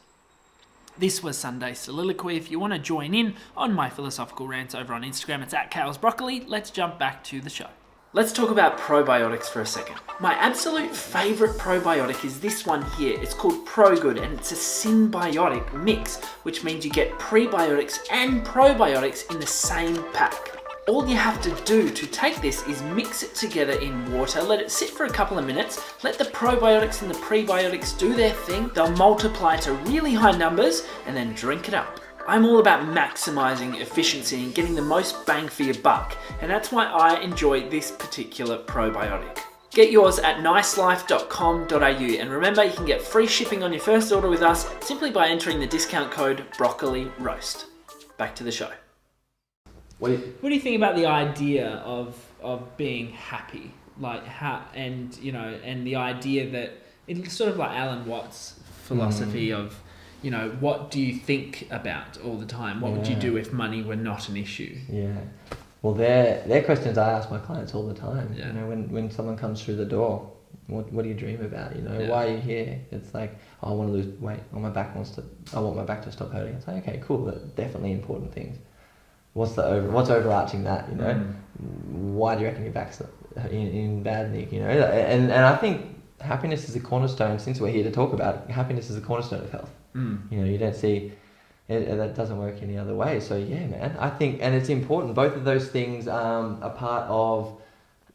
[SPEAKER 1] This was Sunday Soliloquy. If you want to join in on my philosophical rants over on Instagram, it's @KalesBroccoli. Let's jump back to the show. Let's talk about probiotics for a second. My absolute favourite probiotic is this one here. It's called ProGood, and it's a symbiotic mix, which means you get prebiotics and probiotics in the same pack. All you have to do to take this is mix it together in water, let it sit for a couple of minutes, let the probiotics and the prebiotics do their thing, they'll multiply to really high numbers, and then drink it up. I'm all about maximizing efficiency and getting the most bang for your buck, and that's why I enjoy this particular probiotic. Get yours at nicelife.com.au, and remember you can get free shipping on your first order with us simply by entering the discount code BroccoliRoast. Back to the show. What do you think about the idea of being happy, and the idea that it's sort of like Alan Watts' philosophy of, what do you think about all the time? What would you do if money were not an issue?
[SPEAKER 2] Yeah, well, they're questions I ask my clients all the time. Yeah. When someone comes through the door, what do you dream about? Why are you here? It's like, I want to lose weight. I want my back to stop hurting. It's like, okay, cool. That's definitely important things. What's overarching that, Why do you reckon your back's in bad nick, And I think happiness is a cornerstone, since we're here to talk about it, happiness is a cornerstone of health. You don't see, that doesn't work any other way. So yeah, man, I think, and it's important, both of those things are part of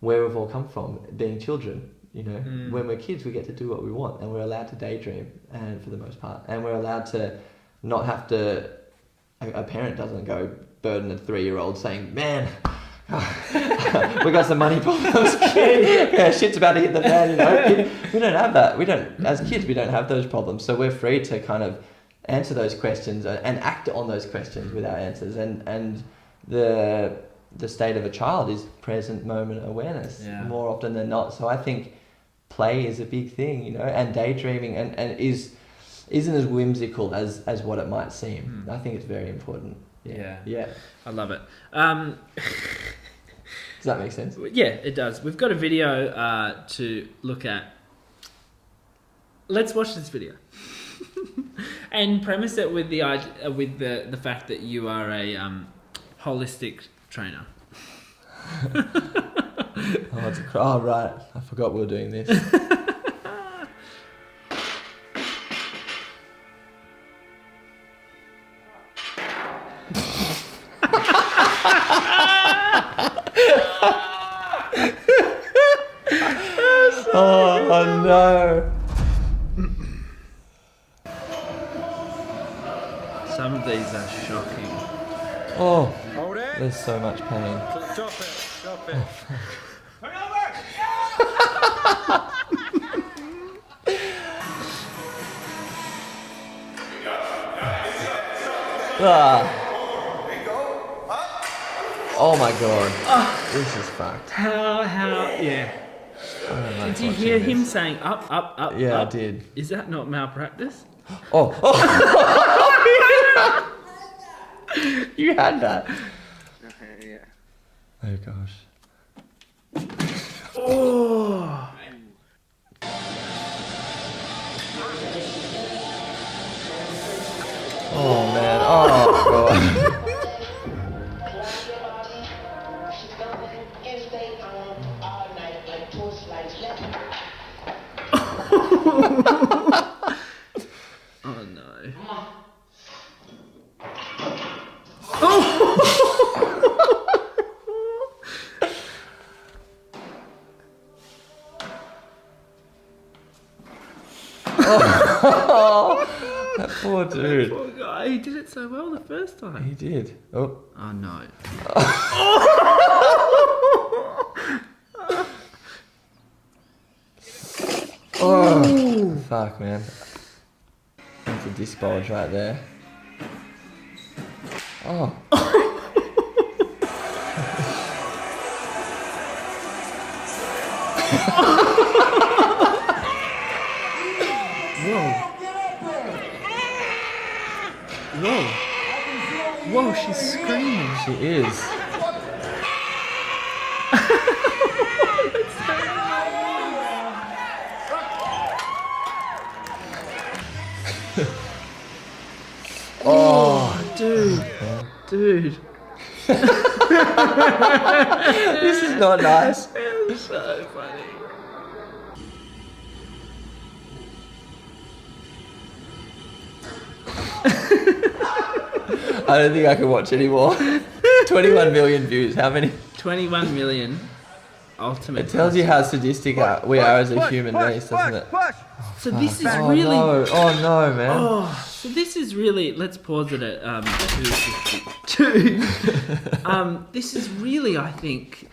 [SPEAKER 2] where we've all come from, being children. When we're kids, we get to do what we want, and we're allowed to daydream, and for the most part, and we're allowed to not have to, a parent doesn't go burden a 3-year-old saying, man, we got some money problems. Yeah, shit's about to hit the fan. We don't have that. As kids, we don't have those problems. So we're free to kind of answer those questions and act on those questions with our answers. And the state of a child is present moment awareness more often than not. So I think play is a big thing, and daydreaming and isn't as whimsical as what it might seem. I think it's very important. Yeah.
[SPEAKER 1] I love it.
[SPEAKER 2] Does that make sense?
[SPEAKER 1] Yeah, it does. We've got a video to look at. Let's watch this video and premise it with the fact that you are a holistic trainer.
[SPEAKER 2] Oh, right. I forgot we were doing this.
[SPEAKER 3] Oh no.
[SPEAKER 1] Some of these are shocking.
[SPEAKER 3] Oh, there's so much pain.
[SPEAKER 4] Stop it. Turn over!
[SPEAKER 3] Oh my god. This is fucked.
[SPEAKER 1] How, yeah. Did you hear him saying up?
[SPEAKER 3] Yeah,
[SPEAKER 1] up?
[SPEAKER 3] I did.
[SPEAKER 1] Is that not malpractice?
[SPEAKER 3] Oh. You had that.
[SPEAKER 4] Yeah.
[SPEAKER 3] Oh gosh.
[SPEAKER 1] Oh.
[SPEAKER 3] Oh man. Oh god.
[SPEAKER 1] Oh no.
[SPEAKER 3] Oh, that poor dude.
[SPEAKER 1] Poor guy, he did it so well the first time.
[SPEAKER 3] He did. Oh.
[SPEAKER 1] Oh no.
[SPEAKER 3] Oh. Fuck, man. That's a disc bulge right there. Oh.
[SPEAKER 1] Whoa, she's screaming.
[SPEAKER 3] She is.
[SPEAKER 1] Oh, dude.
[SPEAKER 3] This is not nice.
[SPEAKER 1] It's so funny.
[SPEAKER 3] I don't think I can watch anymore. 21 million views. How many?
[SPEAKER 1] 21 million. Ultimate.
[SPEAKER 3] It tells you how sadistic we are as a human race, doesn't it?
[SPEAKER 1] So this is
[SPEAKER 3] Oh
[SPEAKER 1] really.
[SPEAKER 3] no! Oh no, man!
[SPEAKER 1] Oh, so this is really. Let's pause it at 2:52. This is really, I think,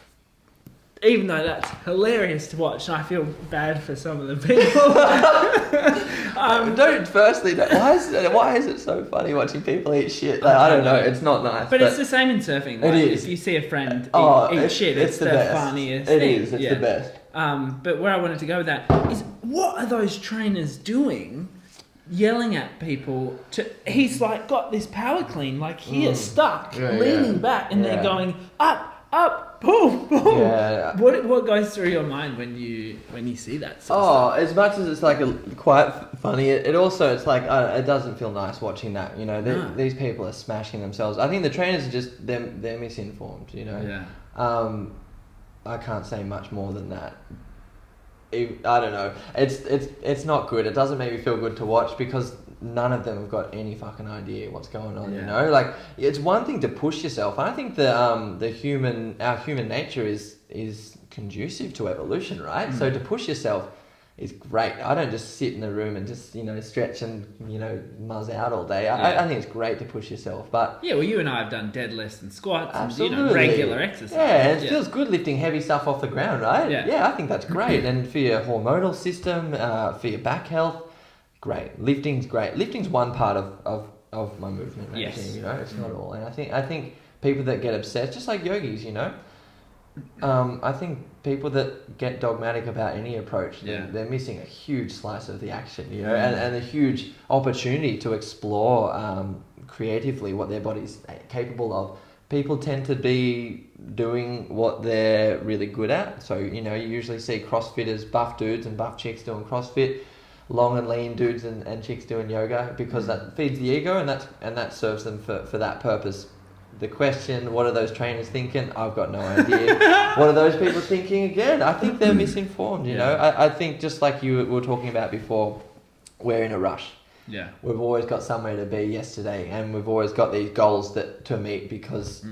[SPEAKER 1] even though that's hilarious to watch, and I feel bad for some of the people.
[SPEAKER 3] Why is it so funny watching people eat shit? Like, I don't know. It's not nice.
[SPEAKER 1] But it's the same in surfing. Like,
[SPEAKER 3] it is.
[SPEAKER 1] If you see a friend eat shit,
[SPEAKER 3] it's
[SPEAKER 1] the
[SPEAKER 3] best.
[SPEAKER 1] funniest
[SPEAKER 3] It
[SPEAKER 1] thing.
[SPEAKER 3] is. It's the best.
[SPEAKER 1] But where I wanted to go with that is, what are those trainers doing? Yelling at people he's like got this power clean, like here, stuck, leaning back, and they're going up, boom.
[SPEAKER 3] Yeah.
[SPEAKER 1] What goes through your mind when you see that sort of stuff?
[SPEAKER 3] As much as it's like quite funny, it also, it's like it doesn't feel nice watching that. You know, these people are smashing themselves. I think the trainers are just they're misinformed. You know.
[SPEAKER 1] Yeah.
[SPEAKER 3] I can't say much more than that. I don't know. It's not good. It doesn't make me feel good to watch because none of them have got any fucking idea what's going on. Yeah. You know, like it's one thing to push yourself. I think our human nature is conducive to evolution, right? So to push yourself is great. I don't just sit in the room and just stretch and muzz out all day. I think it's great to push yourself, but
[SPEAKER 1] yeah, well, you and I have done deadlifts and squats
[SPEAKER 3] absolutely.
[SPEAKER 1] and regular exercise.
[SPEAKER 3] Yeah, it feels good lifting heavy stuff off the ground, right? Yeah, I think that's great. And for your hormonal system, for your back health, great. Lifting's great. Lifting's one part of my movement regime. It's not all. And I think people that get obsessed, just like yogis, I think people that get dogmatic about any approach, they're missing a huge slice of the action, and a huge opportunity to explore creatively what their body's capable of. People tend to be doing what they're really good at. So, you usually see CrossFitters, buff dudes and buff chicks doing CrossFit, long and lean dudes and chicks doing yoga, because that feeds the ego and that serves them for that purpose. The question, what are those trainers thinking? I've got no idea. What are those people thinking again? I think they're misinformed, you know? I think just like you were talking about before, we're in a rush.
[SPEAKER 1] Yeah.
[SPEAKER 3] We've always got somewhere to be yesterday, and we've always got these goals to meet because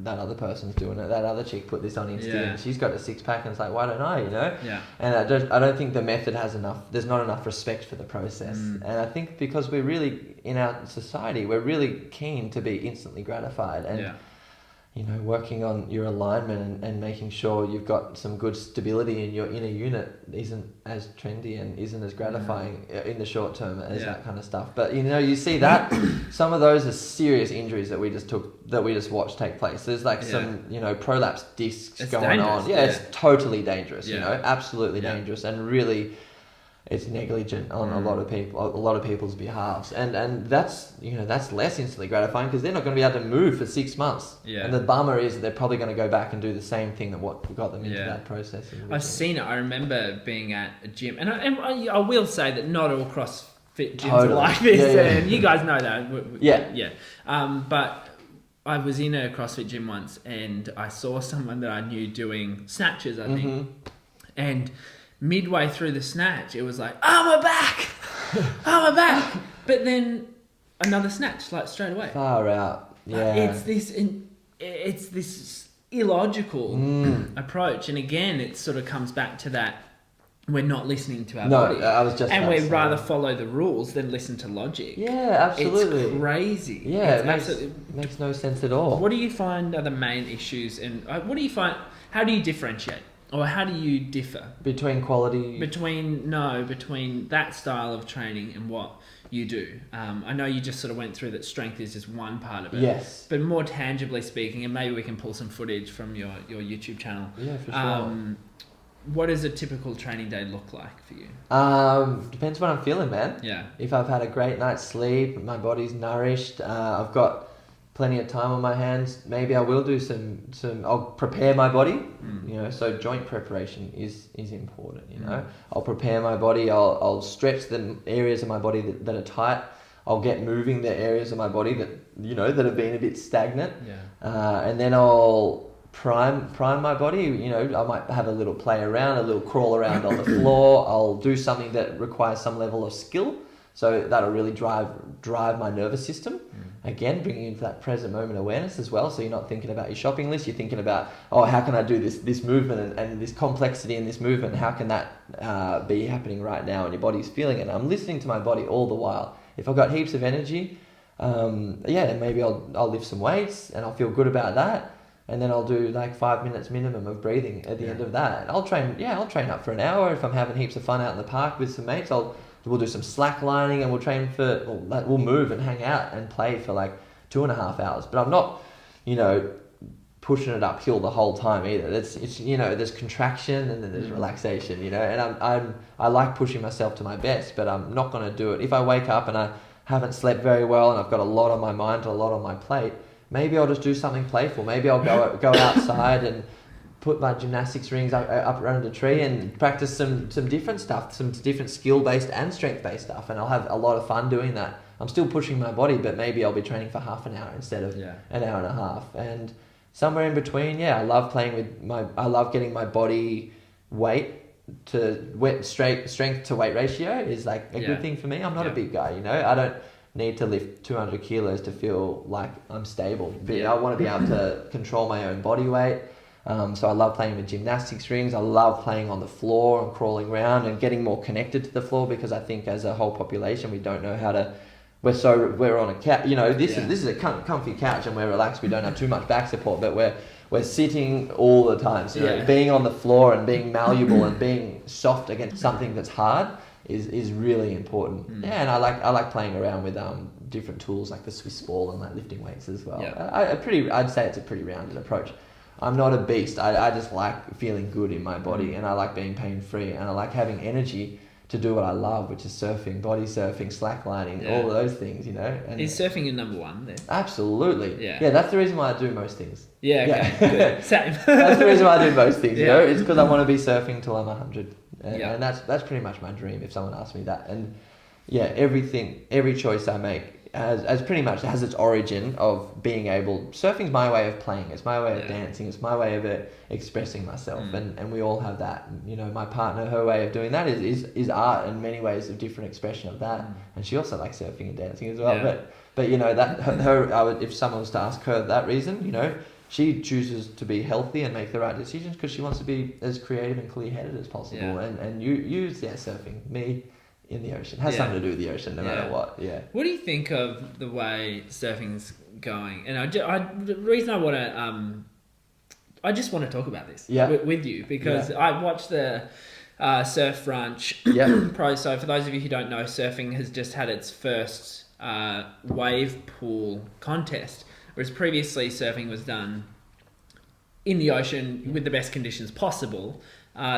[SPEAKER 2] that other person's doing it. That other chick put this on Insta
[SPEAKER 1] Yeah.
[SPEAKER 2] and she's got a six pack, and it's like, why don't I? You know.
[SPEAKER 1] Yeah.
[SPEAKER 2] And I don't think the method has enough. There's not enough respect for the process. And I think because we're really in our society, we're really keen to be instantly gratified, and you know, working on your alignment and making sure you've got some good stability in your inner unit isn't as trendy and isn't as gratifying in the short term as that kind of stuff. But you know, you see that some of those are serious injuries that we just watched take place. There's like some, you know, prolapse discs going on. Yeah, it's totally dangerous. You know, absolutely dangerous, and really, it's negligent on a lot of people's behalves, and that's, you know, that's less instantly gratifying because they're not going to be able to move for 6 months. And the bummer is that they're probably going to go back and do the same thing that what got them into that process.
[SPEAKER 1] I've seen it. I remember being at a gym, and I will say that not all CrossFit gyms are like this, and you guys know that. But I was in a CrossFit gym once, and I saw someone that I knew doing snatches, I think, and midway through the snatch, it was like, oh, my back. But then another snatch, like straight away.
[SPEAKER 2] Far out. Yeah.
[SPEAKER 1] It's this illogical approach. And again, it sort of comes back to that we're not listening to our body.
[SPEAKER 2] I was just
[SPEAKER 1] and we'd rather follow the rules than listen to logic.
[SPEAKER 2] Yeah, absolutely.
[SPEAKER 1] It's crazy.
[SPEAKER 2] Yeah,
[SPEAKER 1] it
[SPEAKER 2] makes no sense at all.
[SPEAKER 1] What do you find are the main issues, and what do you find, how do you differentiate? Or how do you differ?
[SPEAKER 2] Between quality...
[SPEAKER 1] Between that style of training and what you do. I know you just sort of went through that strength is just one part of it.
[SPEAKER 2] Yes.
[SPEAKER 1] But more tangibly speaking, and maybe we can pull some footage from your YouTube channel.
[SPEAKER 2] Yeah, for sure.
[SPEAKER 1] What does a typical training day look like for you?
[SPEAKER 2] Depends what I'm feeling, man.
[SPEAKER 1] Yeah.
[SPEAKER 2] If I've had a great night's sleep, my body's nourished, I've got plenty of time on my hands, maybe I will do some I'll prepare my body, you know, so joint preparation is important, you know. I'll prepare my body, I'll stretch the areas of my body that are tight, I'll get moving the areas of my body that, you know, that have been a bit stagnant, and then I'll prime my body, you know. I might have a little play around, a little crawl around on the floor, I'll do something that requires some level of skill, so that'll really drive my nervous system. Again, bringing you into that present moment awareness as well. So you're not thinking about your shopping list. You're thinking about, oh, how can I do this movement and this complexity in this movement? How can that be happening right now? And your body's feeling it. And I'm listening to my body all the while. If I've got heaps of energy, maybe I'll lift some weights and I'll feel good about that. And then I'll do like 5 minutes minimum of breathing at the end of that. And I'll train up for an hour. If I'm having heaps of fun out in the park with some mates, we'll do some slack lining and we'll train we'll move and hang out and play for like 2.5 hours. But I'm not, you know, pushing it uphill the whole time either. It's you know, there's contraction and then there's relaxation, you know, and I like pushing myself to my best, but I'm not going to do it. If I wake up and I haven't slept very well and I've got a lot on my mind, a lot on my plate, maybe I'll just do something playful. Maybe I'll go outside and put my gymnastics rings up around a tree and practice some different stuff, some different skill-based and strength-based stuff, and I'll have a lot of fun doing that. I'm still pushing my body, but maybe I'll be training for half an hour instead of an hour and a half. And somewhere in between, I love I love getting my body weight to strength to weight ratio is like a good thing for me. I'm not a big guy, you know. I don't need to lift 200 kilos to feel like I'm stable. But I want to be able to control my own body weight. So I love playing with gymnastics rings. I love playing on the floor and crawling around and getting more connected to the floor, because I think as a whole population, we don't know how to. We're on a couch. You know, this is a comfy couch and we're relaxed. We don't have too much back support, but we're sitting all the time. So being on the floor and being malleable and being soft against something that's hard is really important. And I like playing around with different tools like the Swiss ball and like lifting weights as well. I'd say it's a pretty rounded approach. I'm not a beast. I just like feeling good in my body, and I like being pain-free, and I like having energy to do what I love, which is surfing, body surfing, slacklining, all of those things, you know. And
[SPEAKER 1] is surfing your number one then?
[SPEAKER 2] Absolutely. Yeah, that's the reason why I do most things.
[SPEAKER 1] Yeah, okay, good. Same.
[SPEAKER 2] That's the reason why I do most things, you know. It's because I want to be surfing till I'm 100. And that's pretty much my dream if someone asks me that. And every choice I make has pretty much has its origin of being able. Surfing's my way of playing. It's my way of dancing. It's my way of expressing myself. And we all have that. You know, my partner, her way of doing that is art, and many ways of different expression of that. And she also likes surfing and dancing as well. But you know, that her if someone was to ask her that reason, you know, she chooses to be healthy and make the right decisions because she wants to be as creative and clear-headed as possible. And you surfing, me in the ocean has something to do with the ocean no matter what.
[SPEAKER 1] What do you think of the way surfing's going? And the reason I want to I just want to talk about this with you because I watched the Surf Ranch Pro. So for those of you who don't know, surfing has just had its first wave pool contest, whereas previously surfing was done in the ocean with the best conditions possible.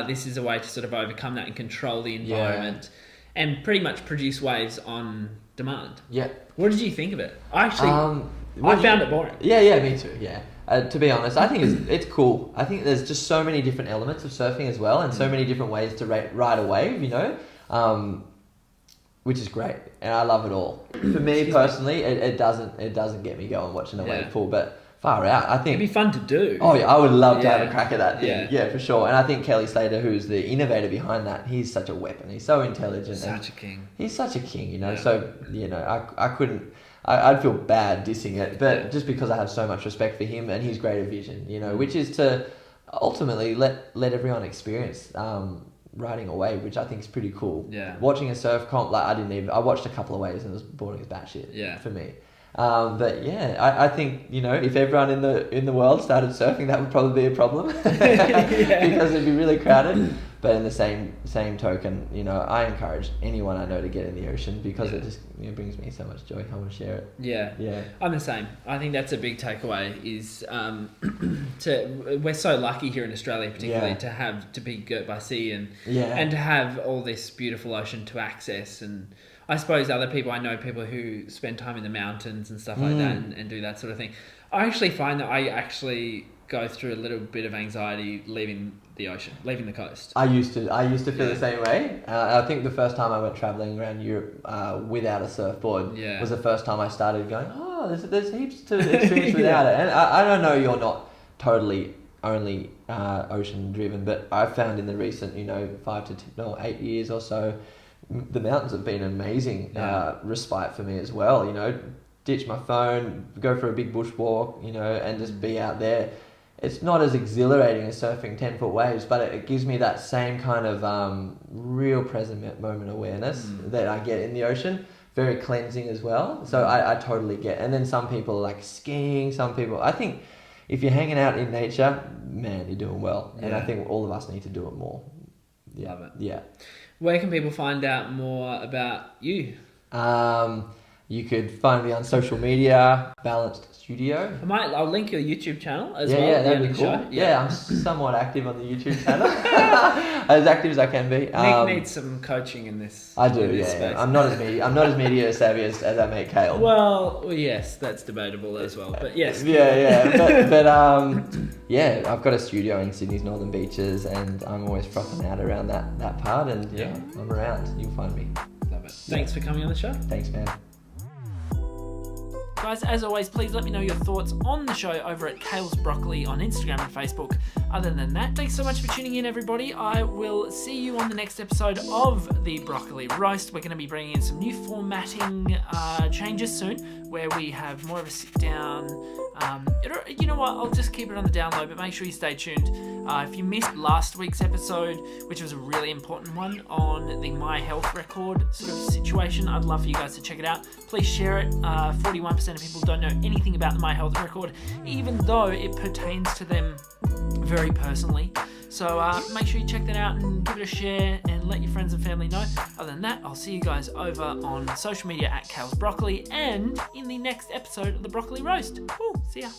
[SPEAKER 1] This is a way to sort of overcome that and control the environment and pretty much produce waves on demand. Yeah. What did you think of it? I found it boring.
[SPEAKER 2] Yeah, me too. Yeah. To be honest, I think it's cool. I think there's just so many different elements of surfing as well, and so many different ways to ride a wave, which is great, and I love it all. For me personally, it doesn't get me going watching a wave pool, but far out. I think
[SPEAKER 1] it'd be fun to do.
[SPEAKER 2] Oh yeah, I would love to have a crack at that thing. Yeah, for sure. And I think Kelly Slater, who's the innovator behind that, he's such a weapon. He's so intelligent.
[SPEAKER 1] Such a king.
[SPEAKER 2] He's such a king, So I couldn't. I'd feel bad dissing it, but just because I have so much respect for him and his greater vision, which is to ultimately let everyone experience riding a wave, which I think is pretty cool.
[SPEAKER 1] Yeah.
[SPEAKER 2] Watching a surf comp, I watched a couple of waves and it was boring as batshit for me. But I think if everyone in the world started surfing, that would probably be a problem because it'd be really crowded. But in the same token, I encourage anyone I know to get in the ocean because it just brings me so much joy. I want to share it.
[SPEAKER 1] Yeah. I'm the same. I think that's a big takeaway. Is we're so lucky here in Australia, particularly to be girt by sea and to have all this beautiful ocean to access. And I suppose I know people who spend time in the mountains and stuff like that and do that sort of thing. I actually find that I actually go through a little bit of anxiety leaving the ocean, leaving the coast.
[SPEAKER 2] I used to feel the same way. I think the first time I went travelling around Europe without a surfboard was the first time I started going, there's heaps to experience without it. And I don't know, you're not totally only ocean driven, but I've found in the recent 8 years or so, the mountains have been an amazing respite for me as well. Ditch my phone, go for a big bushwalk, and just be out there. It's not as exhilarating as surfing 10-foot waves, but it gives me that same kind of real present moment awareness that I get in the ocean. Very cleansing as well. So I totally get. And then some people like skiing. Some people, I think, if you're hanging out in nature, man, you're doing well. And I think all of us need to do it more. Yeah.
[SPEAKER 1] Love it.
[SPEAKER 2] Yeah.
[SPEAKER 1] Where can people find out more about you?
[SPEAKER 2] You could find me on social media, Balanced Studio.
[SPEAKER 1] I'll link your YouTube channel as well.
[SPEAKER 2] Yeah, that'd be cool. Yeah, I'm somewhat active on the YouTube channel. As active as I can be.
[SPEAKER 1] Nick needs some coaching in this.
[SPEAKER 2] I do, space. I'm not as media savvy as I mate Kale.
[SPEAKER 1] Well, yes, that's debatable as well. But yes.
[SPEAKER 2] But I've got a studio in Sydney's Northern Beaches, and I'm always frothing out around that part. And I'm around. You'll find me.
[SPEAKER 1] Love it. Thanks for coming on the show.
[SPEAKER 2] Thanks, man.
[SPEAKER 1] Guys, as always, please let me know your thoughts on the show over at Kale's Broccoli on Instagram and Facebook. Other than that, thanks so much for tuning in, everybody. I will see you on the next episode of the Broccoli Roast. We're going to be bringing in some new formatting changes soon, where we have more of a sit-down. You know what? I'll just keep it on the down low, but make sure you stay tuned. If you missed last week's episode, which was a really important one on the My Health Record sort of situation, I'd love for you guys to check it out. Please share it. 41% of people don't know anything about the My Health Record, even though it pertains to them very personally. So make sure you check that out and give it a share and let your friends and family know. Other than that, I'll see you guys over on social media at Kale's Broccoli and in the next episode of the Broccoli Roast. Woo, see ya.